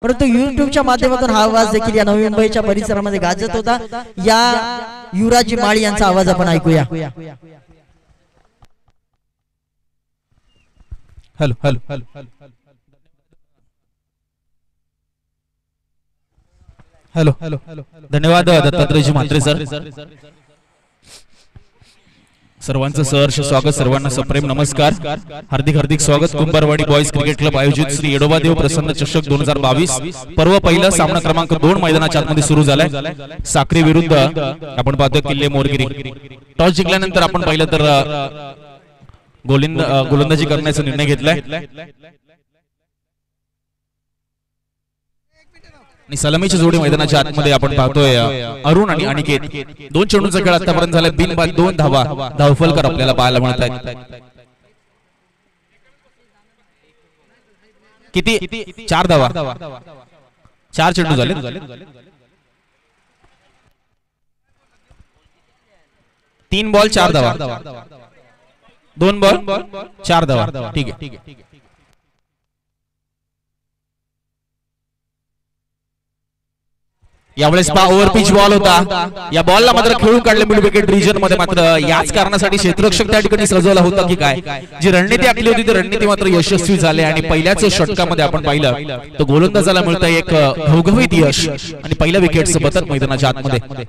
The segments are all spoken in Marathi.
परंतु युट्यूबच्या माध्यमातून हा आवाज देखील या नवी मुंबईच्या परिसरामध्ये गाजत होता। या युवराज माळी यांचा आवाज आपण ऐकूया। हॅलो हॅलो हॅलो हॅलो धन्यवाद दत्तात्रयजी म्हात्रे सर। सर्वांचं सहर्ष स्वागत, सर्वांना सप्रेम नमस्कार, हार्दिक हार्दिक स्वागत। कुंभारवाडी बॉयज क्रिकेट क्लब आयोजित श्री येडोबादेव प्रसन्न चषक 2022 पर्व पहिला सामना क्रमांक 2 मैदानाच्या आतमध्ये सुरू झालाय। साक्री विरुद्ध आपण पाहतोय किल्ले मोरगिरी। टॉस जिंकल्यानंतर आपण पाहिलं तर गोलंदाजी करण्याचा निर्णय घेतलाय आणि सलामीची जोडी मैदानाच्या आतमध्ये आपण पाहतोय अरुण आणि अनिकेत। 2 चेंडूंचा खेळ आतापर्यंत झालाय, बिनबाद 2 धावा, धावफलकर आपल्याला पाहायला मिळत आहेत। किती 4 धावा, 4 चेंडू झाले, 3 बॉल 4 धावा, 2 बॉल 4 धावा, ठीक आहे। यावेळेस ओव्हर पिच बॉल होता, या बॉलला मात्र खेळून काढले मिड विकेट रिजन मध्ये। मात्र याच कारणासाठी क्षेत्ररक्षक त्या ठिकाणी सजवला होता की काय, जी रणनीती आखली होती ती रणनीती मात्र यशस्वी झाली आणि पहिल्याच षटकामध्ये आपण पाहिलं तर गोलंदाजाला मिळतं एक घवघवीत यश आणि पहिल्या विकेटचं बतक मैदानाच्या आतमध्ये।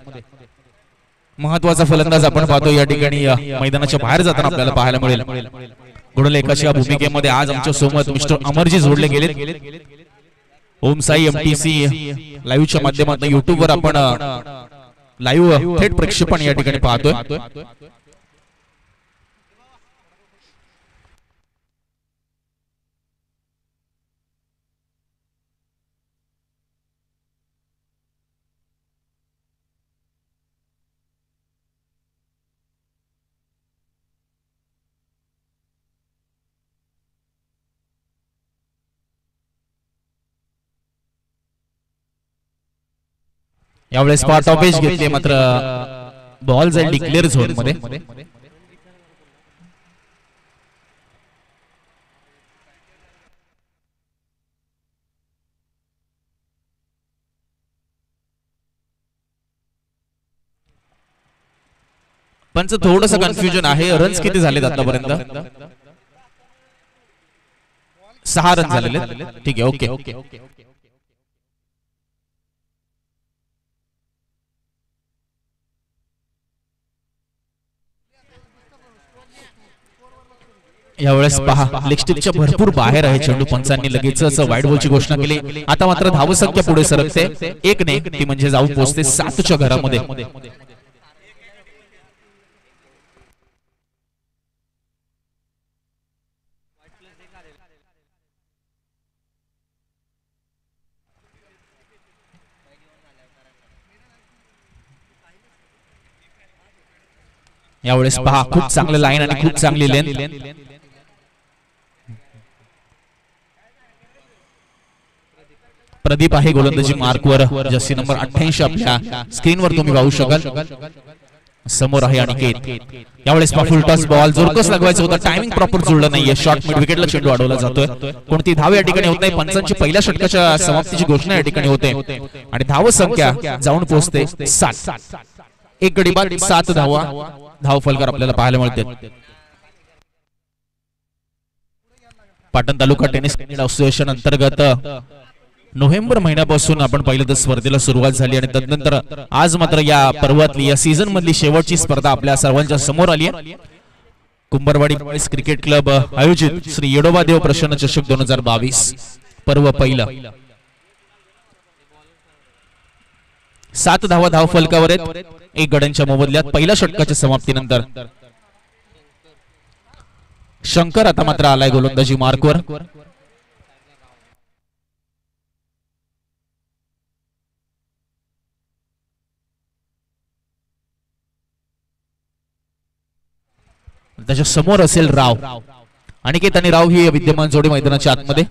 महत्वाचा फलंदाज आपण पाहतो या ठिकाणी मैदानाच्या बाहेर जाताना आपल्याला पाहायला मिळेल। गुणलेखाच्या भूमिकेमध्ये आज आमच्या सोबत मिस्टर अमरजी जोडले गेले। ओम साई एमटीसी लाईव्हच्या माध्यमातून युट्यूब वर आपण लाईव्ह थेट प्रक्षेपण या ठिकाणी पाहतोय। यावेळेस स्पॉट ऑफेज घेतले, मात्र बॉल जाईल डिक्लेअर झोन मध्ये। पंच थोडंसं कन्फ्युजन आहे। रन्स किती झालेत आतापर्यंत? 6 रन झालेले, ठीक आहे, ओके। यावेळेस पहा लेग स्टिपच्या भरपूर बाहेर आहे चेंडू, पंचांनी लगेचच वाईड बॉलची घोषणा केली। आता मात्र धावसंख्या पुढे सरकते, 1 ने ती म्हणजे जाऊन पोहोचते 7च्या घरामध्ये। यावेळेस पहा खूप चांगले लाईन आणि खूप चांगली लेंथ। प्रदीप आहे गोलंदाजी मार्कवर, जर्सी नंबर 88 आपल्या स्क्रीनवर तुम्ही पाहू शकाल। समोर आहे अनिकेत। यावेळेस फुल टॉस बॉल जोरकस लगवायचा होता, टायमिंग प्रॉपर जुळलं नाहीये, शॉर्ट मिड विकेटला चेंडू अडवला जातोय। कोणती धाव या ठिकाणी होत नाही, पंचांची पहिल्या षटकाच्या समाप्तीची घोषणा या ठिकाणी होते आणि धाव संख्या जाऊन पोहोचते 7। 1 गडी बाद 7 धावा, धावफलकर आपल्याला पाहायला मिळते। पाटण तालुका टेनिस असोसिएशन अंतर्गत नोव्हेंबर महिन्यापासून आपण पाहिलं तर स्पर्धेला सुरुवात झाली आणि तदनंतर आज मात्र या पर्वातली या सीझन मधली शेवटची स्पर्धा आपल्या सर्वांच्या समोर आली आहे। कुंभारवाडी बॉयज क्रिकेट क्लब आयोजित श्री येडोबादेव प्रसन्न चषक 2022 पर्व पहिला। 7 धावा धावफलकावर आहेत 1 गड्यांच्या मोबदल्यात पहिल्या षटकाच्या समाप्तीनंतर। शंकर आता मात्र आलाय गोलंदाजी मार्कवर। त्याच्या समोर असेल राव, अनिकेत आणि राव ही विद्यमान जोडी मैदानाच्या आतमध्ये।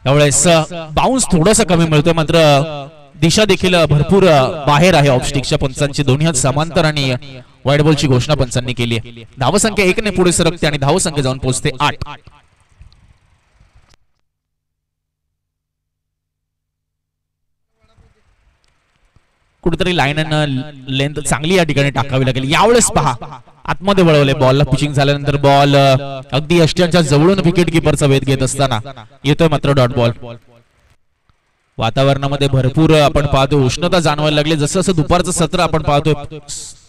त्यावेळेस बाउन्स थोडासा कमी मिळतोय, मात्र दिशा देखील भरपूर बाहेर आहे ऑफस्टिकच्या। पंचांची दोन्ही हात समांतर आणि वाईड बॉलची घोषणा पंचांनी केली आहे। धावसंख्या 1 ने पुढे सरकते आणि धावसंख्या जाऊन पोहोचते 8। कुठेतरी लाईन लेंथ चांगली या ठिकाणी टाकावी लागेल. यावेळेस पहा आतमध्ये वळवले बॉलला. पिचिंग झाल्यानंतर बॉल अगदी यष्ट्यांच्या जवळून विकेट किपरचा वेध घेत असताना येतोय मात्र डॉट बॉल. वातावरणामध्ये भरपूर आपण पाहतो उष्णता जाणवायला लागली. जसं जसं दुपारचं सत्र आपण पाहतोय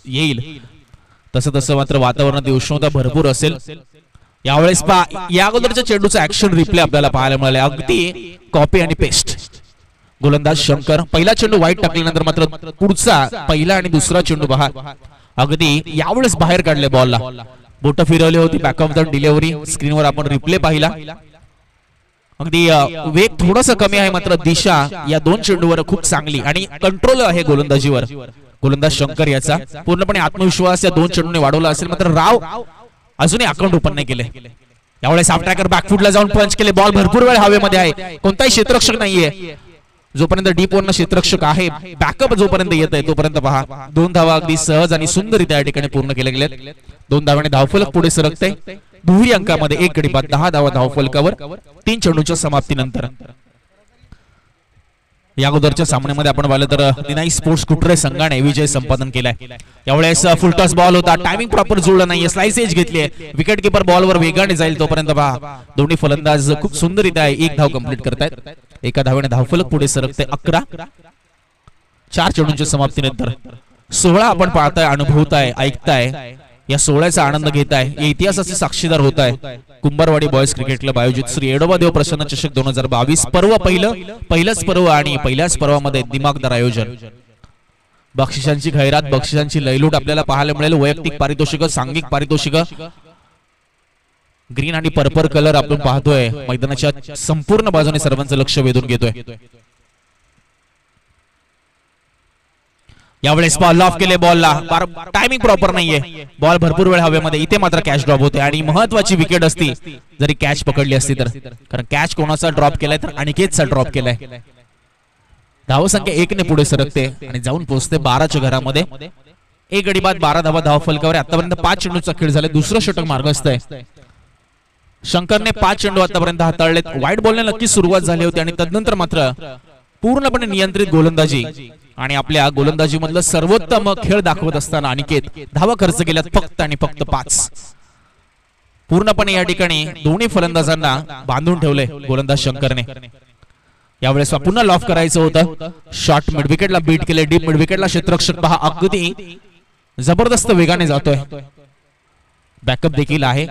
येईल तसं तसं मात्र वातावरणात उष्णता भरपूर असेल. यावेळेस पहा या अगोदरच्या चेंडूचा ऍक्शन रिप्ले आपल्याला पाहायला मिळाले. अगदी कॉपी आणि पेस्ट. गोलंदाज शंकर पहिला चेंडू वाईट टाकल्यानंतर मात्र पुढचा पहिला आणि दुसरा चेंडू पहा अगदी यावेळेस बाहेर काढले. बॉलला बोट फिरवली होती. बॅक ऑफ द डिलिव्हरी स्क्रीनवर आपण रिप्ले पाहिला. अगदी वेग थोडासा कमी आहे मात्र दिशा या दोन चेंडूवर खूप चांगली आणि कंट्रोल आहे गोलंदाजीवर. गोलंदाज शंकर याचा पूर्णपणे आत्मविश्वास या दोन चेंडूने वाढवला असेल मात्र राव अजूनही अकाउंट ओपन नाही केले. यावेळेस हाफ ट्रॅकर बॅकफुटला जाऊन पंच केले. बॉल भरपूर वेळ हवेमध्ये आहे. कोणताही क्षेत्ररक्षक नाहीये. जोपर्यंत डीप वरनं क्षेत्ररक्षक आहे बॅकअप जोपर्यंत येत आहे तोपर्यंत पहा 2 धावा अगदी सहज आणि सुंदररित्या या ठिकाणी पूर्ण केले गेले. 2 धावांनी धावफलक पुढे सरकते. दुहेरी अंकामध्ये 1 गडी बाद 10 धावा धावफलकावर 3 चेंडूच्या समाप्तीनंतर. या अगोदरच्या सामन्यामध्ये आपण पाहिलं तर दिनाई स्पोर्ट्स कुटरे संघाने विजय संपादन केलाय. यावेळेस फुलटॉस बॉल होता. टायमिंग प्रॉपर जुळलं नाहीये. स्लाइस एज घेतली आहे. विकेट किपर बॉलवर वेगाने जाईल तोपर्यंत पहा दोन्ही फलंदाज खूप सुंदररित्या 1 धाव कंप्लीट करतायत. एका धावेने धावफलक पुढे सरकते 11. 4 चेंडूंच्या समाप्तीनंतर 16 आपण पाहताय अनुभवताय ऐकताय. या 16चा आनंद घेताय. या इतिहासाचे साक्षीदार होत आहे. कुंभारवाडी बॉयज क्रिकेट क्लब आयोजित श्री येडोबादेव प्रसन्न चषक 2022 पर्व पहिलंच पर्व आणि पहिल्याच पर्वामध्ये दिमागदार आयोजन. बक्षिसांची खैरात बक्षिसांची लयलूट आपल्याला पाहायला मिळेल. वैयक्तिक पारितोषिक सांघिक पारितोषिक ग्रीन आणि पर्पल कलर आपण पाहतोय मैदानाच्या संपूर्ण बाजूने सर्वांचं लक्ष वेधून घेतोय. यावेळेस बॉल ऑफ केले. बॉलला टायमिंग प्रॉपर नाहीये. बॉल भरपूर वेळ हवेमध्ये. इथे मात्र कॅच ड्रॉप होते आणि महत्वाची विकेट असती जरी कॅच पकडली असती तर. कारण कॅच कोणाचा ड्रॉप केलाय तर अनिकेतचा ड्रॉप केलाय. धावसंख्या 1 ने पुढे सरकते आणि जाऊन पोहोचते 12च्या घरामध्ये. 1 गडी बाद 12 धावा धावफलकावर. आतापर्यंत 5 चेंडूचा खेळ झाला. दुसरं षटक मार्गस्थ आहे. शंकरने 5 चेंडू आतापर्यंत हाताळलेत. व्हाईट बॉलने नक्की सुरुवात झाली होती आणि तदनंतर मात्र पूर्णपणे नियंत्रित गोलंदाजी आणि आपल्या गोलंदाजी मधलं सर्वोत्तम खेळ दाखवत असताना अनिकेत धावा खर्च केल्यात फक्त आणि फक्त 5. पूर्णपणे या ठिकाणी दोन्ही फलंदाजांना बांधून ठेवले गोलंदाज शंकरने. यावेळेस पुन्हा लॉफ करायचं होतं. शॉर्ट मिड विकेटला बीट केले. डीप मिड विकेटला क्षेत्ररक्षक पहा अगदी जबरदस्त वेगाने जातोय. बॅकअप देखील आहे.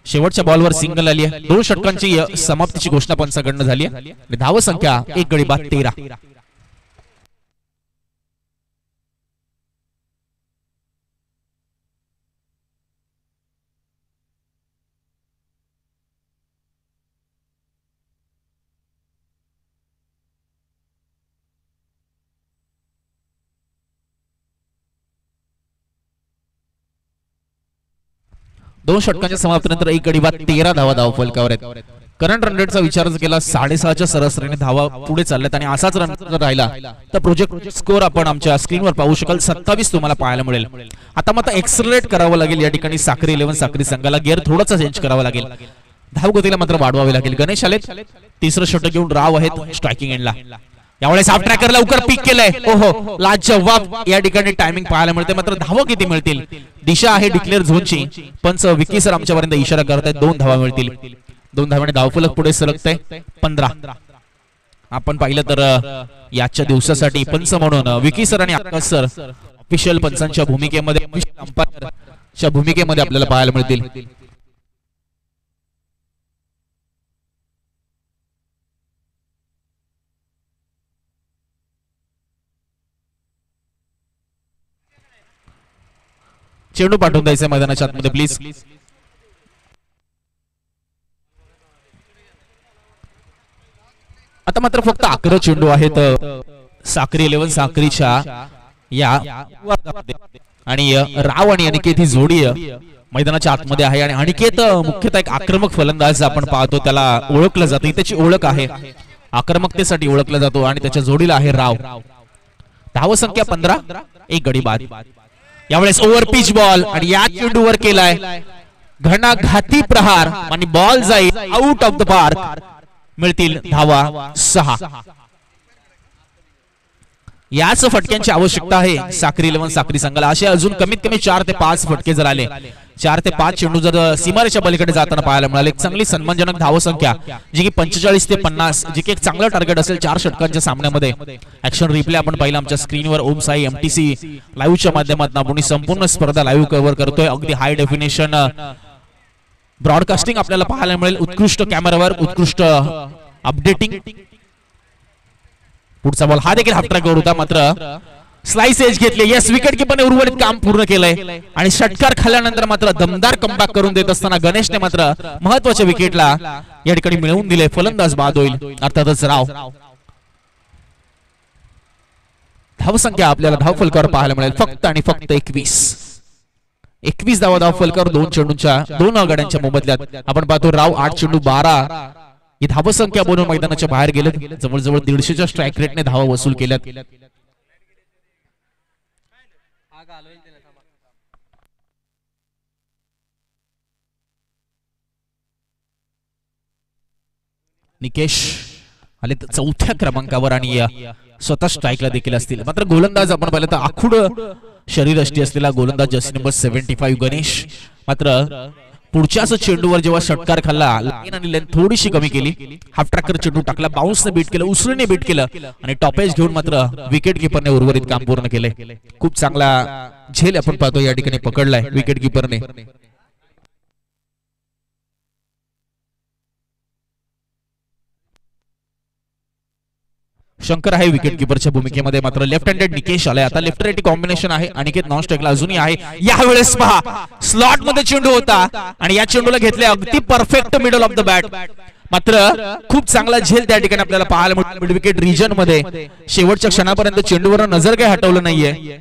शेवटच्या बॉलवर सिंगल आली आहे. 2 षटकांची समाप्तीची घोषणा पंचाकडनं झाली आहे. धाव संख्या 1 गडी बाद 13. दोन षटकांच्या समाप्तीनंतर 1 गडी बाद 13 धावा धावफलकावर आहेत. करंट रन रेटचा विचार केला 6.5च्या सरासरीने धावा पुढे चालल्यात आणि असाच रन राहिला तर प्रोजेक्ट स्कोर आपण आमच्या स्क्रीनवर पाहू शकाल. 27 तुम्हाला पाहायला मिळेल. आता मात्र एक्सलरेट करावं लागेल. या ठिकाणी साखरी 11 साखरी संघाला गिअर थोडासा चेंज करावा लागेल. धावगतीला मात्र वाढवावी लागेल. गणेश आलेत. तिसरं षटक घेऊन राव आहेत स्ट्रायकिंग एंडला. यावेळेस हाफ ट्रॅकर लवकर पिक केलंय. ओहो लाजवाब या ठिकाणी टायमिंग पाहायला मिळते. मात्र धावा किती मिळतील. दिशा आहे डिक्लेअर झोनची. पंच विकी सर आमच्यापर्यंत इशारा करतायत 2 धावा मिळतील. 2 धावाने धावफलक पुढे सरकते 15. आपण पाहिलं तर याच्या दिवसासाठी पंच म्हणून विकी सर आणि आकाश सर ऑफिशियल पंचांच्या भूमिकेमध्ये अंपायरच्या भूमिकेमध्ये आपल्याला पाहायला मिळतील. चेंडू पाठवून द्यायचा मैदानाच्या आतमध्ये प्लीज. आता मात्र फक्त 11 चेंडू आहेत साखरी 11 साखरीच्या या आणि राव आणि अनिकेत ही जोडी मैदानाच्या आतमध्ये आहे. आणि अनिकेत मुख्यतः एक आक्रमक फलंदाज आपण पाहतो. त्याला ओळखलं जातं. त्याची ओळख आहे आक्रमकतेसाठी ओळखला जातो आणि त्याच्या जोडीला आहे राव. धावसंख्या 15 1 गडी बाद. यावेळेस ओव्हर पिच बॉल आणि या चेंडूवर केलाय घणाघाती प्रहार आणि बॉल जाईल आउट ऑफ द पार्क. मिळतील धावा 6. याच फटक्यांची आवश्यकता आहे साक्री 11 साक्री संघाला. असे अजून कमीत कमी 4 ते 5 फटके जर आले, 4 ते 5 चेंडू जर सीमारेच्या पलीकडे जाताना पाहायला मिळाले, एक चांगली सन्मानजनक धावसंख्या जी की 45 ते 50, जी की एक चांगलं टार्गेट असेल 4 षटकांच्या सामन्यामध्ये. ऍक्शन रिप्ले आपण पाहिलं आमच्या स्क्रीनवर. ओम साई MTC लाईव्हच्या माध्यमातून आपण संपूर्ण स्पर्धा लाईव्ह कव्हर करतोय. अगदी हाय डेफिनेशन ब्रॉडकास्टिंग आपल्याला पाहायला मिळेल. उत्कृष्ट कॅमेरावर, उत्कृष्ट अपडेटिंग. पुढचा बॉल हा देखील हाफ ट्रॅकवर होता, मात्र स्लाइस एज घेतली. यस, विकेट किपरने उर्वरित काम पूर्ण केलंय आणि षटकार खाल्ल्यानंतर मात्र दमदार कमबॅक करून देत असताना गणेशने मात्र महत्वाच्या विकेटला या ठिकाणी मिळवून दिले. फलंदाज बाद होईल अर्थातच राव. धावसंख्या आपल्याला धावफलकावर पाहायला मिळेल फक्त आणि फक्त 21 धावा धावफलकावर 2 चेंडूंच्या 2 आघाड्यांच्या मोबदल्यात. आपण पाहतो राव 8 चेंडू 12 ही धावसंख्या बनवून मैदानाच्या बाहेर गेलेत. जवळजवळ 150च्या स्ट्राईक रेटने धावा वसूल केल्यात. निकेश आले 4थ्या क्रमांकावर आणि स्वतः स्ट्राईकला देखील असतील. मात्र गोलंदाज आपण पाहिलं तर आखूड शरीरयष्टी असलेला गोलंदाज जर्सी नंबर 75 गणेश मात्र पुढच्याच चेंडूवर जेव्हा षटकार खाल्ला, लाईन आणि लेंथ थोडीशी कमी केली, हाफ ट्रॅकर चेंडू टाकला, बाउन्सने बीट केलं, उसळीने बीट केलं आणि टॉपेज घेऊन मात्र विकेट किपरने उर्वरित काम पूर्ण केले. खूप चांगला झेल आपण पाहतो या ठिकाणी पकडलाय विकेट किपरने. शंकर आहे विकेट किपरच्या भूमिकेमध्ये, मात्र लेफ्ट हँडेड निकेश आलाय. आता लेफ्ट राईट कॉम्बिनेशन आहे. अनिकेत नॉन स्ट्राईकला अजूनही आहे. यावेळेस पहा स्लॉट मध्ये चेंडू होता आणि या चेंडूला घेतले अगदी perfect middle of the bat. मात्र खूप चांगला झेल त्या ठिकाणी आपल्याला पाहायला मिळतो मिड विकेट रिजन मध्ये. शेवटच्या क्षणापर्यंत चेंडूवर नजर काही हटवलं नाहीये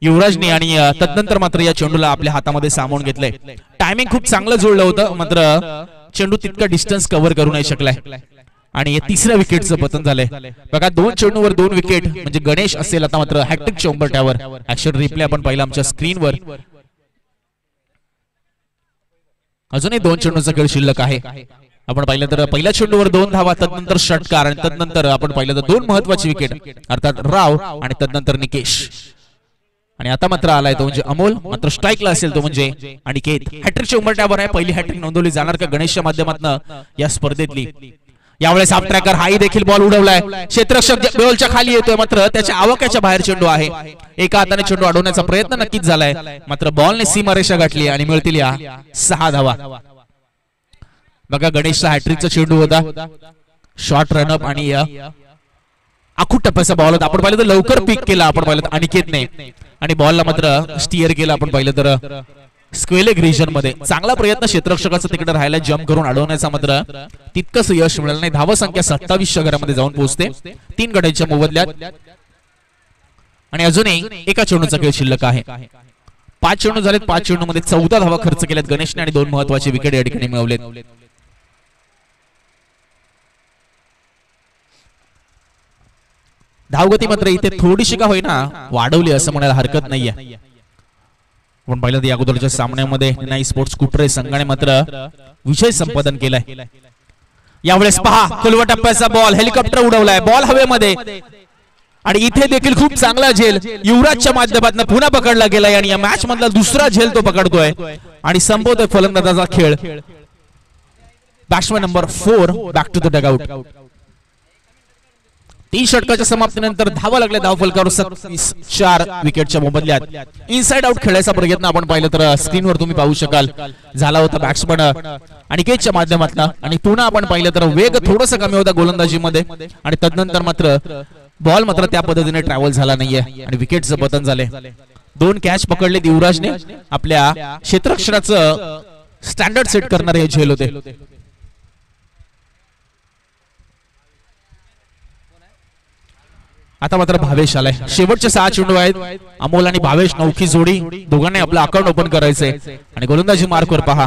युवराजने आणि तदनंतर मात्र या चेंडूला आपल्या हातामध्ये सामावून घेतलंय. टायमिंग खूप चांगलं जुळलं होतं, मात्र चेंडू तितका डिस्टन्स कव्हर करू नाही शकलाय आणि तिसऱ्या विकेटचं पतन झालंय. बघा 2 चेंडूवर 2 विकेट म्हणजे गणेश असेल आता मात्र हॅट्रिकच्या उंबरठ्यावर. ऍक्शन रिप्ले आपण पाहिला आमच्या स्क्रीनवर. अजूनही 2 चेंडूचा खेळ शिल्लक आहे. आपण पाहिलं तर पहिल्या चेंडूवर 2 धावा, तदनंतर षटकार आणि तदनंतर आपण पाहिलं तर 2 महत्वाची विकेट अर्थात राव आणि तदनंतर निकेश. आणि आता मात्र आलाय तो म्हणजे अमोल, मात्र स्ट्राईकला असेल तो म्हणजे अनिकेत. हॅट्रिकच्या उंबरठ्यावर आहे. पहिली हॅट्रिक नोंदवली जाणार का गणेशच्या माध्यमातून या स्पर्धेतली. यावेळेस हाफ ट्रॅकर हाही देखील बॉल उडवलाय. क्षेत्ररक्षक बॉलच्या खाली येतोय, मात्र त्याच्या आवाक्याच्या बाहेर चेंडू आहे. एका हाताने चेंडू अडवण्याचा प्रयत्न नक्कीच झालाय, मात्र बॉलने सीमारेषा गाठली आणि मिळतील या 6 धावा. बघा गणेशचा हॅट्रिकचा चेंडू होता, शॉर्ट रनअप आणि आखूड टप्प्याचा बॉल होता. आपण पाहिलं तर लवकर पिक केला आपण पाहिलं तर अनिकेतने आणि बॉलला मात्र स्टिअर केला. आपण पाहिलं तर स्क्वेलेग रिजन मध्ये चांगला प्रयत्न क्षेत्ररक्षकाचा तिकडे राहायला जम्प करून अडवण्याचा, मात्र तितकंच यश मिळालं नाही. धावा संख्या 27च्या घरामध्ये जाऊन पोहोचते 3 गड्यांच्या मोबदल्यात आणि अजूनही एका चेंडूचा खेळ शिल्लक आहे. 5 चेंडू झालेत. 5 चेंडू मध्ये 14 धावा खर्च केल्यात गणेशने आणि 2 महत्वाचे विकेट या ठिकाणी मिळवलेत. धावगती मात्र इथे थोडीशी का होईना वाढवली असं म्हणायला हरकत नाहीये. आपण पाहिलं या अगोदरच्या सामन्यामध्ये नाही स्पोर्ट्स कुटरे संघाने मात्र विजय संपादन केलाय. यावेळेस पहा खुलवा टप्प्याचा बॉल, हेलिकॉप्टर उडवलाय, बॉल हवेमध्ये आणि इथे देखील खूप चांगला झेल युवराजच्या माध्यमातून पुन्हा पकडला गेलाय आणि या मॅच मधला दुसरा झेल तो पकडतोय आणि संपवतोय फलंदाजाचा खेळ. Batsman number 4 back to the dugout. 3 षटकाच्या समाप्तीनंतर धावा लागल्या धावफलकावर 4 विकेटच्या मोबदल्यात. इनसाइड आउट खेळायचा प्रयत्न आपण पाहिलं तर स्क्रीनवर तुम्ही पाहू शकाल झाला होता बॅट्समन अनिकेतच्या माध्यमातून आणि पुन्हा आपण पाहिलं तर वेग थोडासा कमी होता गोलंदाजीमध्ये आणि तदनंतर मात्र बॉल मात्र त्या पद्धतीने ट्रॅव्हल झाला नाहीये आणि विकेटचं पतन झाले. 2 कॅच पकडले युवराजने. आपल्या क्षेत्ररक्षणाचं स्टँडर्ड सेट करणारे हे झेल होते. आता मात्र भावेश आलाय. शेवटचे 6 चेंडू आहेत. अमोल आणि भावेश नौकी जोडी, दोघांनी आपलं अकाउंट ओपन करायचंय आणि गोलंदाजी मार्कवर पहा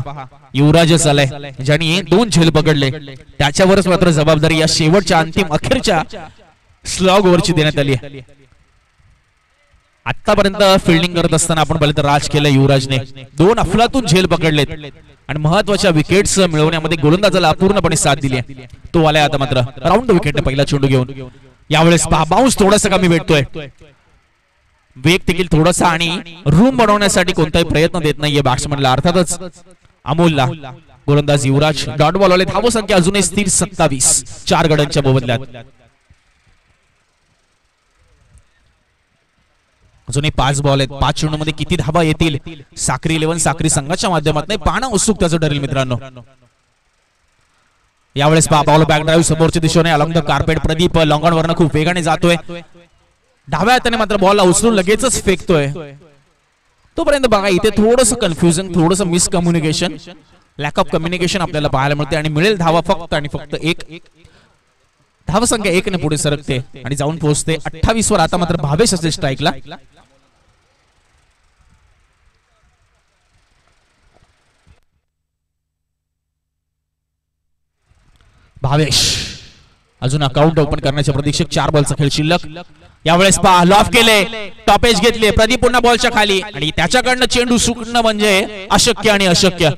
युवराजच आलाय ज्यांनी 2 झेल पकडले. त्याच्यावरच मात्र जबाबदारी या शेवटच्या अंतिम अखेरच्या स्लॉग ओव्हरची देण्यात आली आहे. आतापर्यंत फिल्डिंग करत असताना आपण पाहिलं तर राज केलं युवराजने. 2 अफलातून झेल पकडलेत आणि महत्वाच्या विकेट्स मिळवण्यामध्ये गोलंदाजाला पूर्णपणे साथ दिली आहे. तो आलाय आता मात्र राऊंड विकेटने पहिला चेंडू घेऊन. यावेळेस बाउन्स थोडासा कमी भेटतोय, वेग देखील थोडासा आणि रूम बनवण्यासाठी कोणताही प्रयत्न देत नाहीये बॅट्समनला. अर्थातच अमोलला गोलंदाज युवराज डॉट बॉल आले. धावसंख्या अजूनही स्थिर 27, 4 गड्यांच्या मोबदल्यात. अजूनही 5 बॉल आहेत. 5 चेंडूमध्ये किती धावा येतील साक्री 11 साक्री संघाच्या माध्यमातून पाहणं उत्सुकताचं ठरेल मित्रांनो. यावेळेस बॉल बॅक ड्राईव्ह समोरच्या दिशेने along the carpet. Pradeep long on वरनं खूप वेगाने जातोय. डाव्या हाताने मात्र बॉलला उचलून लगेचच फेकतोय. तोपर्यंत बघा इथे थोडंसं कन्फ्युजन, थोडंसं मिसकम्युनिकेशन, लॅक ऑफ कम्युनिकेशन आपल्याला पाहायला मिळते आणि मिळेल धावा फक्त आणि फक्त 1. धावसंख्या 1 ने पुढे सरकते आणि जाऊन पोहोचते 28 वर. आता मात्र भावेश असेल स्ट्राईकला. भावेश अजून अकाउंट ओपन करण्याच्या प्रतीक्षेत. 4 बॉलचा खेळ शिल्लक. यावेळेस पहा लॉफ केले, टॉपेज घेतले. प्रदीप पुन्हा बॉलच्या खाली आणि त्याच्याकडनं चेंडू सुटणं म्हणजे अशक्य आणि अशक्य.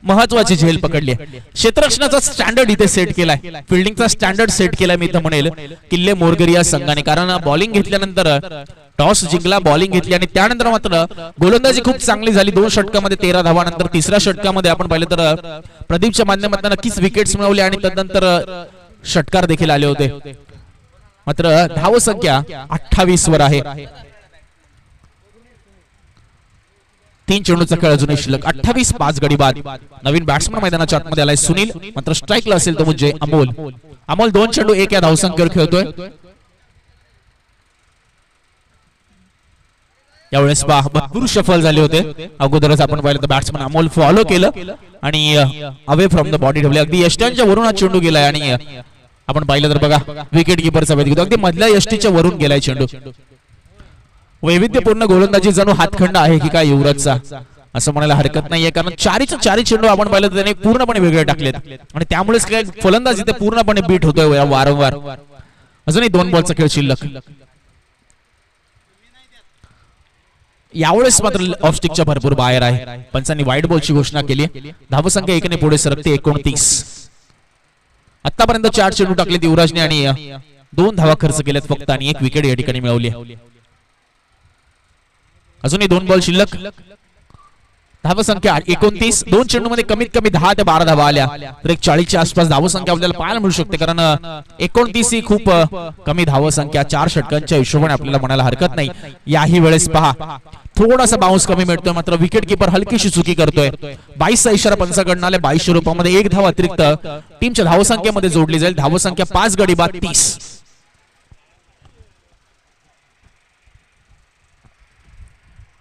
महत्वाची झेल पकडली. क्षेत्ररक्षणाचा स्टँडर्ड इथे सेट केलाय, फिल्डिंगचा स्टँडर्ड सेट केलाय मी तर म्हणेल किल्ले मोरगरी या संघाने. कारण बॉलिंग घेतल्यानंतर टॉस जिंकला, बॉलिंग घेतली आणि त्यानंतर मात्र गोलंदाजी खूप चांगली झाली. 2 षटकामध्ये 13 धावा. नंतर 3ऱ्या षटकामध्ये आपण पाहिलं तर प्रदीपच्या माध्यमातून नक्कीच विकेट्स मिळवले आणि त्यानंतर षटकार देखील आले होते. मात्र धावसंख्या 28 वर आहे. 3 चेंडूचा खेळ अजूनही शिल्लक. 28, 5 गडी बाद. नवीन बॅट्समन मैदानाच्या आतमध्ये आलाय सुनील. मात्र स्ट्राईकला असेल तो म्हणजे अमोल 2 चेंडू 1 या धावसंख्येवर खेळतोय. यावेळेस भरपूर शफल झाले होते. अगोदरच आपण पाहिलं तर बॅट्समन अमोल फॉलो केलं आणि अवे फ्रॉम द बॉडी ठेवले. अगदी यष्ट्यांच्या वरून हा चेंडू गेलाय आणि आपण पाहिलं तर बघा विकेट किपरचा वेध घेतो. अगदी मधल्या यष्टीच्या वरून गेलाय चेंडू. वैविध्यपूर्ण गोलंदाजी जणू हातखंड आहे की काय युवराजचा असं म्हणायला हरकत नाहीये. कारण 4चे चेंडू आपण पाहिलं तर त्याने पूर्णपणे वेगळे टाकलेत आणि त्यामुळेच काय फलंदाजी ते पूर्णपणे बीट होतोय वारंवार. अजूनही 2 बॉलचा खेळ शिल्लक. यावेळेस मात्र ऑफ स्टिकच्या भरपूर बाहेर आहे. पंचांनी वाईट बॉलची घोषणा केली. धावसंख्या 1 ने पुढे सरकते 29. आतापर्यंत 4 चेंडू टाकलेत युवराजने आणि 2 धावा खर्च केल्यात फक्त आणि 1 विकेट या ठिकाणी मिळवली. अजूनही 2 बॉल शिल्लक. धावसंख्या 29. 2 चेंडूमध्ये कमीत कमी 10 ते 12 धावा आल्या तर 40च्या आसपास धावसंख्या आपल्याला पाहायला मिळू शकते. कारण 29 ही खूप कमी धावसंख्या 4 षटकांच्या हिशोबाने आपल्याला म्हणायला हरकत नाही. याही वेळेस पहा थोडासा बाउन्स कमी मिळतोय. मात्र विकेट किपर हलकीशी चुकी करतोय. 22चा इशारा पंचाकडून आले. 2200 रुपयामध्ये 1 धाव अतिरिक्त टीमच्या धावसंख्येमध्ये जोडली जाईल. धावसंख्या 5 गडी बाद 30.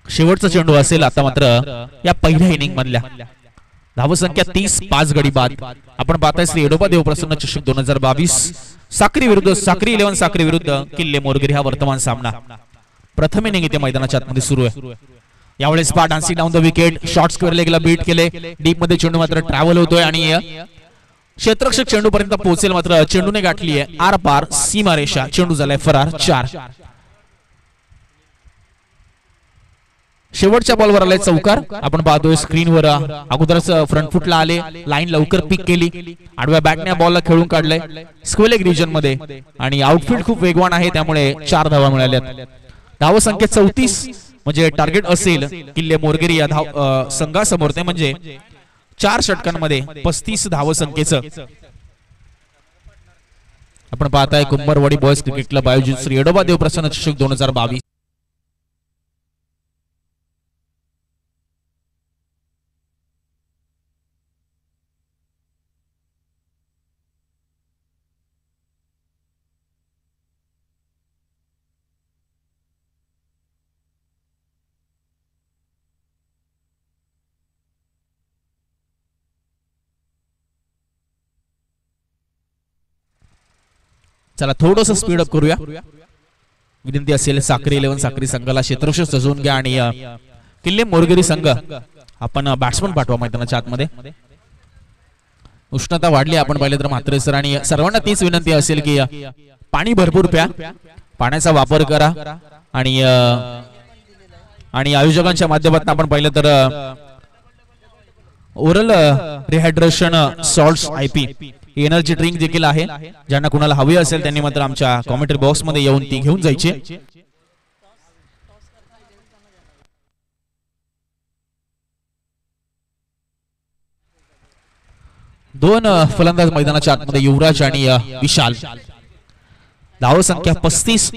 शेवटचा चेंडू असेल आता मात्र या पहिल्या इनिंग मधल्या. धावसंख्या 30, 5 गडी बाद. आपण पाहताय श्री येडोबा देव प्रसन्न चषक 2022 साक्री 11 साक्री विरुद्ध किल्ले मोरगिरी हा वर्तमान सामना. प्रथम इनिंग इथे मैदानाच्या आतमध्ये सुरू आहे. यावेळेस पहा dancing down the wicket. Short square लेगला बीट केले. डीप मध्ये चेंडू मात्र ट्रॅव्हल होतोय आणि क्षेत्ररक्षक चेंडू पर्यंत पोहोचेल. मात्र चेंडूने गाठली आहे आर पार सीमारेषा. चेंडू झालाय फरार. 4. शेवटच्या बॉलवर आलाय चौकार. आपण पाहतोय स्क्रीनवर अगोदरच फ्रंट फुटला आले. लाईन लवकर पिक केली. आडव्या बॅटने बॉलला खेळून काढलंय स्क्वेअर लेग रिजन मध्ये आणि आउटफील्ड खूप वेगवान आहे त्यामुळे 4 धावा मिळाल्यात. धावसंख्या 34 म्हणजे टार्गेट असेल किल्ले मोरगिरी या संघासमोर ते म्हणजे 4 षटकांमध्ये 35 धावसंख्येचं. आपण पाहताय कुंभरवाडी बॉयज क्रिकेट क्लब आयोजित श्री येडोबा देव प्रसन्न चषक 2022. चला थोडंसं स्पीड अप करूया. विनंती असेल साक्री 11 साक्री संघाला क्षेत्ररक्षक सजवून घ्या आणि किल्ले मोरगिरी संघ आपण बॅट्समन पाठवा मैदानाच्या आतमध्ये. उष्णता वाढली आपण पाहिलं तर मात्र सर आणि सर्वांना तीच विनंती असेल की पाणी भरपूर प्या, पाण्याचा वापर करा आणि आयोजकांच्या माध्यमातून आपण पाहिलं तर oral rehydration salts IP energy drink देखील आहे, ज्यांना कुणाला हवी असेल त्यांनी मात्र आमच्या कॉमेंट्री बॉक्स मध्ये येऊन ती घेऊन जायची. दोन फलंदाज मैदानाच्या आतमध्ये युवराज आणि विशाल. धाव संख्या 35,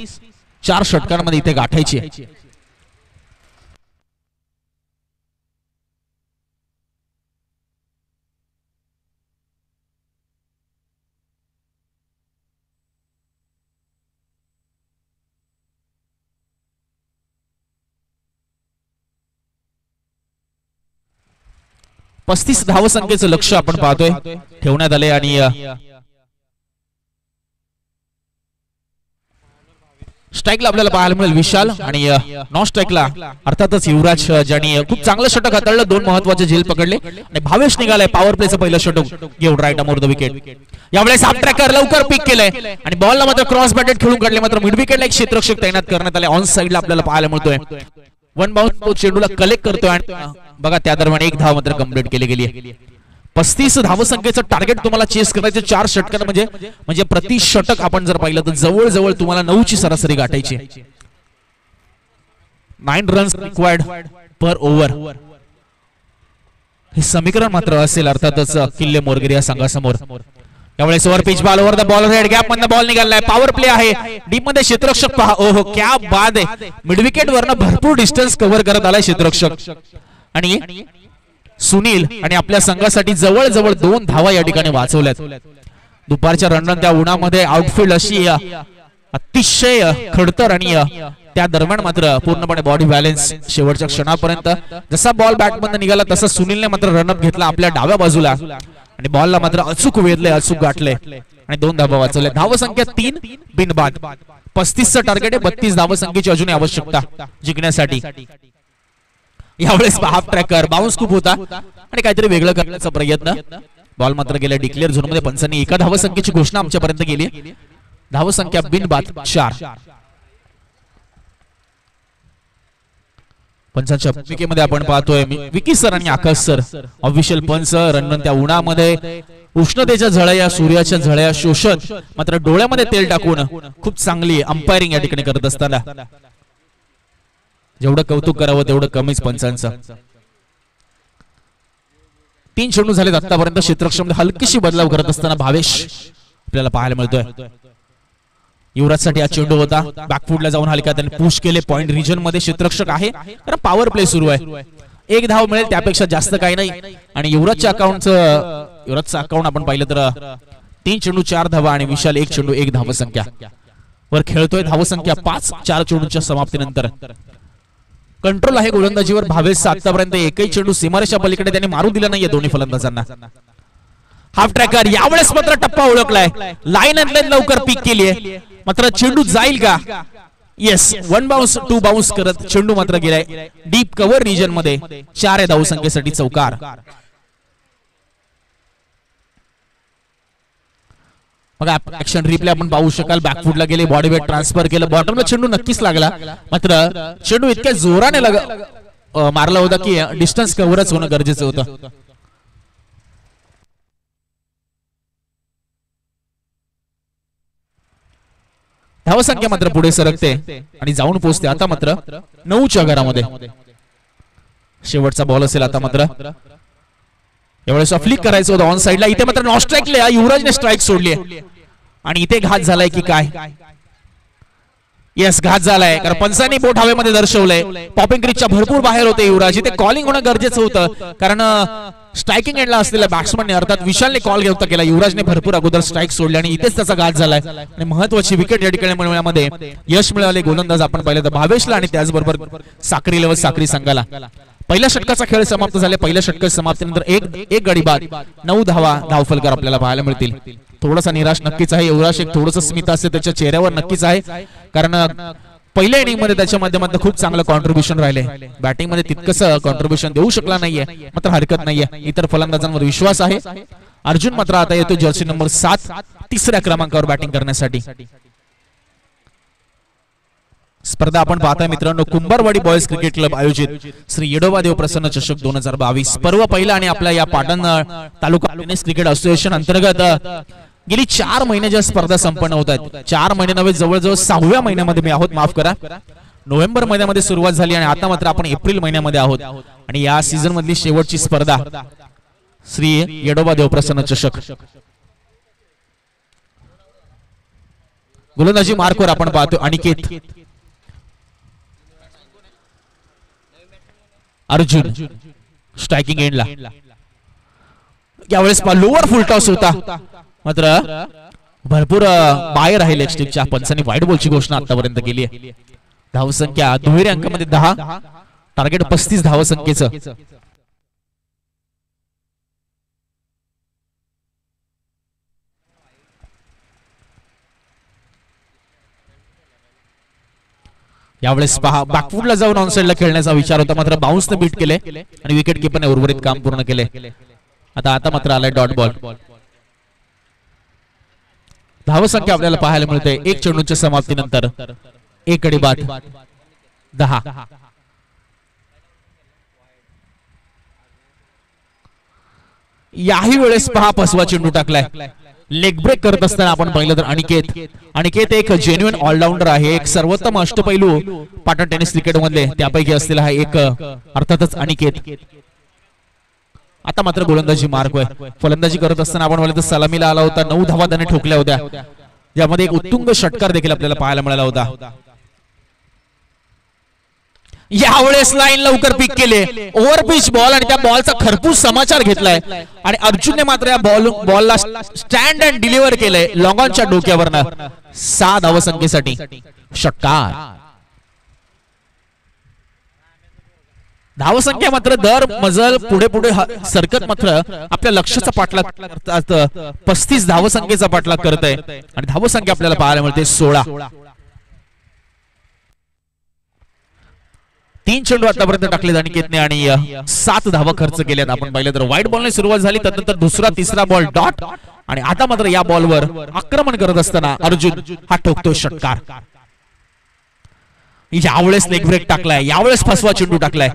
4 षटकांमध्ये इथे गाठायची. 35 धावसंख्येचं लक्ष आपण पाहतोय ठेवण्यात आले आणि स्ट्राईकला आपल्याला पाहायला मिळेल विशाल आणि नॉन स्ट्राईकला अर्थातच युवराज, ज्यांनी खूप चांगलं षटक हाताळलं, 2 महत्वाचे झेल पकडले आणि भावेश निघालाय पॉवर प्लेचं पहिलं षटक घेऊन राईट अमोर द विकेट. यावेळेस हाफ ट्रॅकर लवकर पिक केलंय आणि बॉलला मात्र क्रॉस बॅटेड खेळून काढले, मात्र मिड विकेटला एक क्षेत्ररक्षक तैनात करण्यात आले. ऑन साइडला आपल्याला पाहायला मिळतोय 1 बाउन्स तो चेंडूला कलेक्ट करतोय आणि बघा त्या दरम्यान 1 धाव मात्र कंप्लीट केली गेली. 35 धावसंख्येचं टार्गेट तुम्हाला चेस करायचं 4 षटकांना, म्हणजे प्रति षटक आपण जर पाहिलं तर जवळ जवळ तुम्हाला 9 ची सरासरी गाठायची. 9 रन्स रिक्वायर्ड पर ओव्हर हे समीकरण मात्र असेल अर्थातच किल्ले मोरगिरी या संघासमोर. यावेळेस over pitch ball over the ball red gap मधनं बॉल निघालाय. पॉवर प्ले आहे, डीप मध्ये क्षेत्ररक्षक पहा, ओहो क्या बाद आहे. मिड विकेट वरनं भरपूर डिस्टन्स कव्हर करत आलाय क्षेत्ररक्षक आणि सुनील आणि आपल्या संघासाठी जवळ जवळ 2 धावा या ठिकाणी वाचवल्यात. दुपारच्या रणरणत्या उन्हामध्ये आउटफील्ड अशी अतिशय खडतर आणि त्या दरम्यान मात्र पूर्णपणे बॉडी बॅलन्स शेवटच्या क्षणापर्यंत. जसा बॉल बॅटमधून निघाला तसा सुनीलने मात्र रनअप घेतला आपल्या डाव्या बाजूला आणि बॉलला मात्र अचूक वेधले, अचूक गाठले आणि 2 धावा वाचवल्या. धावसंख्या 3 बिनबाद. 35चं टार्गेट आहे, 32 धावसंख्येची अजून आवश्यकता जिंकण्यासाठी. यावेळेस हाफ ट्रॅकर बाउन्स खूप होता आणि काहीतरी वेगळं करण्याचा प्रयत्न. बॉल मात्र गेला डिक्लेअर झोन मध्ये. पंचांनी एका धावसंख्येची घोषणा आमच्यापर्यंत केली. धावसंख्या बिनबाद 4. पंचांच्या भूमिकेमध्ये आपण पाहतोय विकी सर आणि आकाश सर ऑफिशियल पंच. रणरणत्या उन्हामध्ये उष्णतेच्या झळया, सूर्याच्या झळया शोषत मात्र डोळ्यामध्ये तेल टाकून खूप चांगली अंपायरिंग या ठिकाणी करत असताना जेवढं कौतुक करावं तेवढं कमीच पंचांचं. 3 चेंडू झालेत आतापर्यंत. क्षेत्ररक्षणामध्ये हलकीशी बदलाव करत असताना भावेश आपल्याला पाहायला मिळतोय. युवराजसाठी हा चेंडू होता, बॅकफुटला जाऊन हलक्या त्याने पुश केले. पॉइंट रिजन मध्ये क्षेत्ररक्षक आहे कारण पॉवर प्ले सुरू आहे. 1 धाव मिळेल त्यापेक्षा जास्त काही नाही आणि युवराजचं अकाउंट आपण पाहिलं तर 3 चेंडू 4 धावा आणि विशाल 1 चेंडू 1 धावसंख्या वर खेळतोय. धावसंख्या 5 4 चेंडूच्या समाप्तीनंतर. कंट्रोल आहे गोलंदाजीवर भावेशचा. आतापर्यंत एकही चेंडू सीमारेषा पलीकडे त्यांनी मारू दिला नाहीये दोन्ही फलंदाजांना. हाफ ट्रॅकर यावेळेस मात्र टप्पा ओळखलाय, लाईन अँड लाईन लवकर पिक केली आहे, मात्र चेंडू जाईल का? येस, 1 बाउन्स 2 बाउन्स करत चेंडू मात्र गेलाय डीप कव्हर रिजन मध्ये. 4 धावसंख्येसाठी चौकार. बघा ऍक्शन रिप्ले आपण पाहू शकाल. बॅकफुटला गेले, बॉडी वेट ट्रान्सफर केलं, बॉटमला चेंडू नक्कीच लागला, मात्र चेंडू इतक्या जोराने मारला होता की डिस्टन्स कव्हरच होणं गरजेचं होतं. धावसंख्या मात्र पुढे सरकते आणि जाऊन पोहोचते आता मात्र 9च्या घरामध्ये. शेवटचा बॉल असेल आता मात्र. यावेळेस फ्लिक करायचं होतं ऑन साइडला. इथे मात्र नॉन स्ट्राईकला युवराजने स्ट्राईक सोडली आणि इथे घात झालाय की काय? येस, घात झालाय कारण पंचांनी बोट हवेमध्ये दर्शवलंय. पॉपिंग क्रीजच्या भरपूर बाहेर होते युवराज. इथे कॉलिंग होणं गरजेचं होतं कारण स्ट्रायकिंग एंडला असलेल्या बॅट्समनने अर्थात विशालने कॉल घेऊन केला. युवराजने भरपूर अगोदर स्ट्राईक सोडले आणि इथेच त्याचा घात झालाय आणि महत्वाची विकेट या ठिकाणी मिळवण्यामध्ये यश मिळाले गोलंदाज आपण पाहिलं तर भावेशला आणि त्याचबरोबर साक्री संघाला. पहिल्या षटकाचा खेळ समाप्त झाले. पहिल्या षटकाच्या समाप्तीनंतर एक गडी बाद 9 धावा धावफलकार आपल्याला पाहायला मिळतील. थोडासा निराश नक्कीच आहे युवराज. एक थोडंसं स्मित असते त्याच्या चेहऱ्यावर नक्कीच आहे कारण पहिल्या इनिंग मध्ये त्याच्या माध्यमातून खूप चांगलं कॉन्ट्रीब्युशन राहिले. बॅटिंग मध्ये तितकंसं कॉन्ट्रीब्युशन देऊ शकला नाहीये, मात्र हरकत नाहीये. इतर फलंदाजांवर विश्वास आहे. अर्जुन मात्र आता येतो जर्सी नंबर 7 तिसऱ्या क्रमांकावर बॅटिंग करण्यासाठी. स्पर्धा आपण पाहताय मित्रांनो, कुंभारवाडी बॉयज क्रिकेट क्लब आयोजित श्री येडोबा देव प्रसन्न चषक 2022 पर्व पहिला आणि आपल्या या पाटण तालुका टेनिस क्रिकेट असोसिएशन अंतर्गत गेली 4 महिने ज्या स्पर्धा संपन्न होत आहेत, 4 महिने नव्हे जवळजवळ 6व्या महिन्यामध्ये मी आहोत, माफ करा. नोव्हेंबर महिन्यामध्ये सुरुवात झाली आणि आता मात्र आपण एप्रिल महिन्यामध्ये आहोत आणि या सीझन मधली शेवटची स्पर्धा श्री येडोबा देव प्रसन्न चषक. गोलंदाजी मार्कवर आपण पाहतो अनिकेत, अर्जुन स्ट्रायकिंग एंडला. यावेळेस लोअर फुल टॉस होता, मात्र भरपूर बाहेर आहे लेग स्टिपच्या. पंचांनी वाईट बॉलची घोषणा आतापर्यंत केली आहे. धावसंख्या दुहेरी अंकामध्ये 10, टार्गेट 35 धावसंख्येचं. यावेळेस पहा बॅकफुटला जाऊन ऑनसाइडला खेळण्याचा विचार होता, मात्र बाउन्सने बीट केले आणि विकेट कीपरने उर्वरित काम पूर्ण केले. आता मात्र आलाय डॉट बॉल. धावसंख्या आपल्याला पाहायला मिळते 1 चेंडूच्या समाप्तीनंतर 1 गडी बाद 10. याही वेळेस पहा फसवा चेंडू टाकलाय. लेग ब्रेक करत असताना आपण पाहिलं तर अनिकेत एक जेन्युइन ऑलराऊंडर आहे, एक सर्वोत्तम अष्टपैलू पाटण टेनिस क्रिकेट मधले त्यापैकी असलेला हा एक अर्थातच अनिकेत. आता मात्र गोलंदाजी मार्क आहे. फलंदाजी करत असताना आपण पाहिलं तर सलामीला आला होता, 9 धावा त्याने ठोकल्या होत्या, ज्यामध्ये एक उत्तुंग षटकार देखील आपल्याला पाहायला मिळाला होता. यावेळेस लाईन लवकर पिक केले, ओव्हर पिच बॉल आणि त्या बॉलचा खरपूस समाचार घेतलाय आणि अर्जुनने मात्र या बॉलला स्टँड अँड डिलिव्हर केलंय लॉंग ऑनच्या डोक्यावरनं 6 धावसंख्येसाठी षटकार. धावसंख्या मात्र दर मजल पुढे पुढे सरकत मात्र आपल्या लक्ष्याचा पाठलाग करतात. 35 धावसंख्येचा पाठलाग करत आहे आणि धावसंख्या आपल्याला पाहायला मिळते 16. 3 चेंडू आतापर्यंत टाकले अनिकेतने आणि 7 धावा खर्च केल्यात. आपण पाहिलं तर व्हाईट बॉलने सुरुवात झाली, त्यानंतर दुसरा तिसरा बॉल डॉट आणि आता मात्र या बॉलवर आक्रमण करत असताना अर्जुन हा ठोकतो षटकार. यावेळेस लेग ब्रेक टाकलाय, यावेळेस फसवा चेंडू टाकलाय.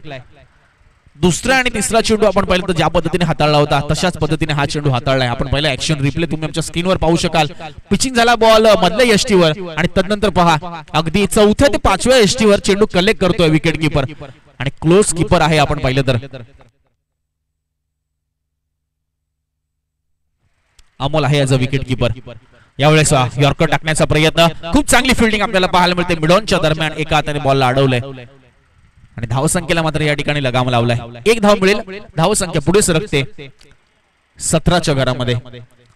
दुसरा आणि तिसरा चेंडू आपण पाहिलं तर ज्या पद्धतीने हाताळला होता तशाच पद्धतीने हा चेंडू हाताळलाय. आपण पहिला ऍक्शन रिप्ले तुम्ही आमच्या स्क्रीनवर पाहू शकाल. पिचिंग झाला बॉल मधल्या यष्टीवर आणि तदनंतर पहा अगदी 4थ्या ते 5व्या यष्टीवर चेंडू कलेक्ट करतोय विकेट कीपर आणि क्लोज कीपर आहे. आपण पाहिलं तर अमोल आहे ॲज अ विकेट कीपर. यावेळेस यॉर्कर टाकण्याचा प्रयत्न, खूप चांगली फिल्डिंग आपल्याला पाहायला मिळते. मिडॉनच्या दरम्यान एका हाताने बॉलला अडवलंय आणि धावसंख्येला मात्र या ठिकाणी लगाम लावलाय. 1 धाव मिळेल, धावसंख्या पुढे सरकते 17च्या घरामध्ये.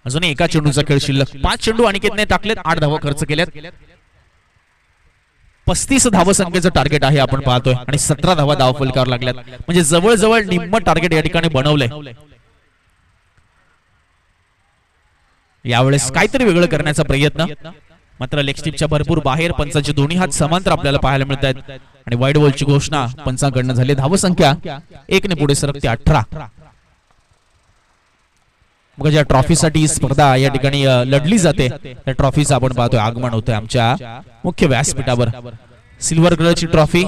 अजून एका चेंडूचा खेळ शिल्लक. 5 चेंडू अनिकेतने टाकलेत, 8 धावा खर्च केल्यात. 35 धावसंख्येचं टार्गेट आहे आपण पाहतोय आणि 17 धावा धाव फलकावर लागल्यात, म्हणजे जवळजवळ निम्म टार्गेट या ठिकाणी बनवलंय. यावेळेस काहीतरी वेगळं करण्याचा प्रयत्न, मात्र लेग स्टिपच्या भरपूर बाहेर. पंचाचे दोन्ही हात समांतर आपल्याला पाहायला मिळत आहेत आणि वाईड बॉलची घोषणा पंचांकडनं झाली. धावसंख्या 1 ने पुढे सरकते 18. मग ज्या ट्रॉफीसाठी स्पर्धा या ठिकाणी लढली जाते त्या ट्रॉफीचं आपण पाहतोय आगमन होतंय आमच्या मुख्य व्यासपीठावर. सिल्वर कलरची ट्रॉफी.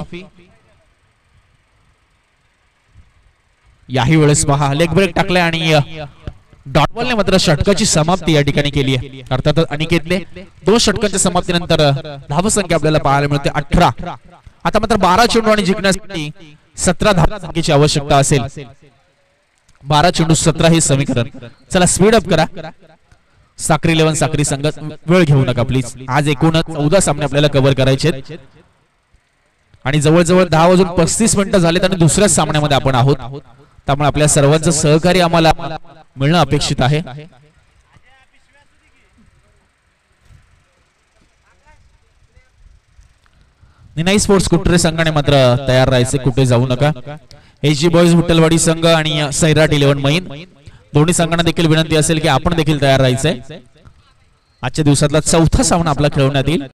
याही वेळेस पहा लेग ब्रेक टाकलाय आणि डॉट बॉलने मात्र षटकाची समाप्ती या ठिकाणी केली आहे. अर्थात अनिकेतने 2 षटकांच्या समाप्तीनंतर धावसंख्या आपल्याला पाहायला मिळते 18. आता मात्र 12 चेंडू आणि जिंकण्यासाठी 17 धावसंख्येची आवश्यकता असेल. 12 चेंडू 17 हे समीकरण. चला स्पीड अप करा. साक्री 11 साक्री संघ वेळ घेऊ नका प्लीज. आज एकूण 14 सामने आपल्याला कव्हर करायचे आणि जवळजवळ 10 वाजून 35 मिनिटं झालेत आणि दुसऱ्याच सामन्यामध्ये आपण आहोत. त्यामुळे आपल्या सर्वांचं सहकार्य आम्हाला मिळणं अपेक्षित आहे. निनाई स्पोर्ट्स कुटरे संघाने मात्र तयार राहायचे, कुठे जाऊ नका. एचजी बॉयज विठ्ठलवाडी संघ आणि सैराट 11 मैन दोन्ही संघांना देखील विनंती असेल की आपण देखील तयार राहायचंय. आजच्या दिवसातला 4था सामना आपला खेळवण्यात येईल.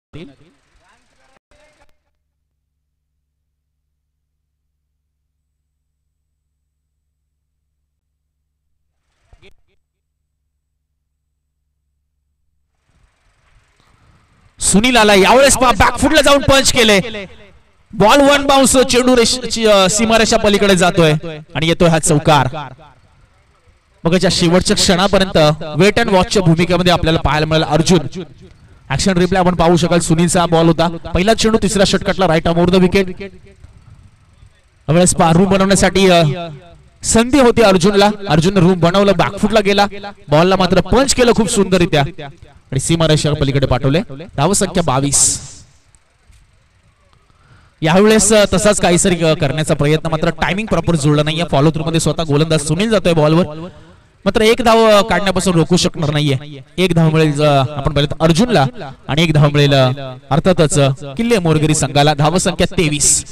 सुनील आला यावेळेस बॅकफुटला जाऊन पंच केले. बॉल वन बाउन्स, चेंडू सीमारेषा पलीकडे जातोय आणि येतोय हा चौकार. बघाच्या शेवटच्या क्षणापर्यंत वेट अँड वॉचच्या भूमिकेमध्ये आपल्याला पाहायला मिळालं अर्जुन. ऍक्शन रिप्ले आपण पाहू शकाल. सुनीलचा बॉल होता, पहिला चेंडू तिसऱ्या षटकातला right arm over the wicket. यावेळेस रूम बनवण्यासाठी संधी होती अर्जुनला. अर्जुन रूम बनवलं, बॅकफुटला गेला, बॉलला मात्र पंच केलं खूप सुंदररित्या आणि सीमारेषा पलीकडे पाठवले. धावसंख्या 22. यावेळेस तसाच काहीतरी करण्याचा प्रयत्न, मात्र टायमिंग प्रॉपर जुळलं नाहीये. फॉलो थ्रू मध्ये स्वतः गोलंदाज सुनील जातोय बॉलवर, मात्र एक धाव काढण्यापासून रोखू शकणार नाहीये. एक धाव मिळेल आपण पाहिलं अर्जुनला आणि एक धाव मिळेल अर्थातच किल्ले मोरगिरी संघाला. धावसंख्या 23.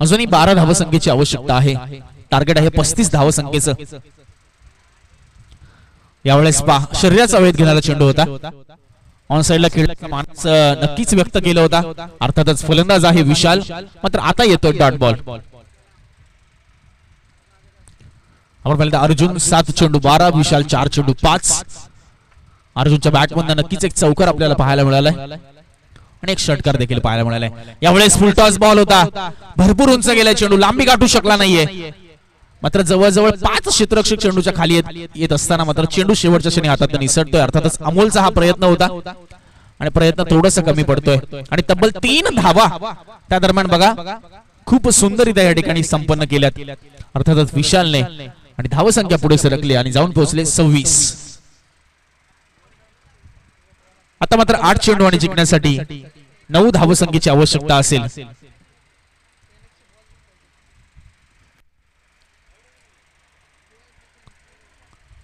अजूनही 12 धावसंख्येची आवश्यकता आहे. टार्गेट आहे 35 धावसंख्येचं. यावेळेस शरीराचा वेध घेणारा चेंडू होता. ऑन साइडला खेळण्याचा मानस नक्कीच व्यक्त केला होता. अर्थातच फलंदाज आहे विशाल, मात्र आता येतोय डॉट बॉल. आपण पाहिलं अर्जुन 7 चेंडू 12, विशाल 4 चेंडू 5. अर्जुनच्या बॅटमधून नक्कीच एक चौकार आपल्याला पाहायला मिळालाय आणि एक षटकार देखील पाहायला मिळालाय. यावेळेस फुल टॉस बॉल होता, भरपूर उंच गेला चेंडू, लांबी गाठू शकला नाहीये. मात्र जवळजवळ 5 क्षेत्ररक्षक चेंडूच्या खाली येत असताना मात्र चेंडू शेवटच्या क्षणी हातात निसटतोय. अर्थातच अमोलचा हा प्रयत्न होता आणि प्रयत्न थोडासा कमी पडतोय आणि तब्बल 3 धावा त्या दरम्यान बघा खूप सुंदररित्या या ठिकाणी संपन्न केल्यात अर्थातच विशालने आणि धावसंख्या पुढे सरकली आणि जाऊन पोहोचले 26. आता मात्र 8 चेंडू आणि जिंकण्यासाठी 9 धावसंख्येची आवश्यकता असेल.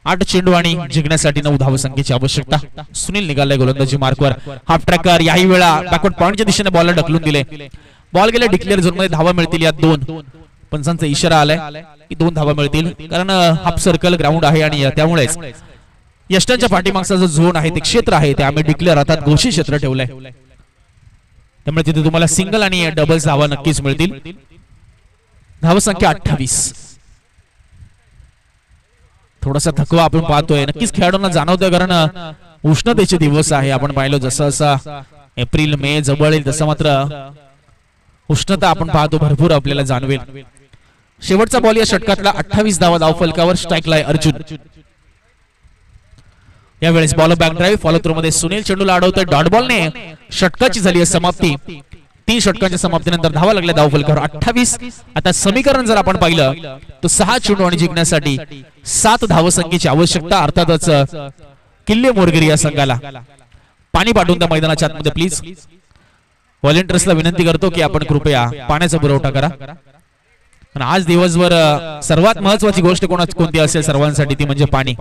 आठ चेंडू आणि जिंकण्यासाठी 9 धावसंख्येची आवश्यकता. सुनील निघालाय गोलंदाजी मार्कवर. हाफ ट्रॅकर याही वेळा बॅकवर्ड पॉइंटच्या दिशेने बॉलला ढकलून दिले. बॉल गेले डिक्लेअर झोन मध्ये, धावा मिळतील यात 2. पंचांचा इशारा आलाय की 2 धावा मिळतील, कारण हाफ सर्कल ग्राउंड आहे आणि त्यामुळेच यष्टांच्या पाठीमागचा जो झोन आहे ते क्षेत्र आहे ते आम्ही डिक्लेअर अर्थात घोषित क्षेत्र ठेवलंय. त्यामुळे तिथे तुम्हाला सिंगल आणि डबल्स धावा नक्कीच मिळतील. धावसंख्या 28. थोडासा थकवा आपण पाहतोय, नक्कीच खेळाडूंना जाणवतोय, कारण उष्णतेचे दिवस आहे. आपण पाहिलं जसं जसं एप्रिल मे जवळ येईल तसं मात्र उष्णता आपण पाहतो भरपूर आपल्याला जाणवेल. शेवटचा बॉल या षटकातला 28 धावा धाव फलकावर. स्ट्राईकला आहे अर्जुन. यावेळेस ball back drive, follow through मध्ये सुनील चेंडूला अडवतोय. डॉट बॉलने षटकाची झाली आहे समाप्ती. 3 षटकांच्या समाप्तीनंतर धावा लागल्या धाव फलकावर 28. आता समीकरण जर आपण पाहिलं तर 6 चेंडू आणि जिंकण्यासाठी 7 धावसंख्येची आवश्यकता. अर्थातच किल्ले मोरगिरी या संघाला. पाणी पाठवून त्या मैदानाच्या आतमध्ये प्लीज. व्हॉलेंटियर्सला विनंती करतो की आपण कृपया पाण्याचा पुरवठा करा. आज दिवसभर सर्वात महत्वाची गोष्ट कोणती असेल सर्वांसाठी ती म्हणजे पाणी.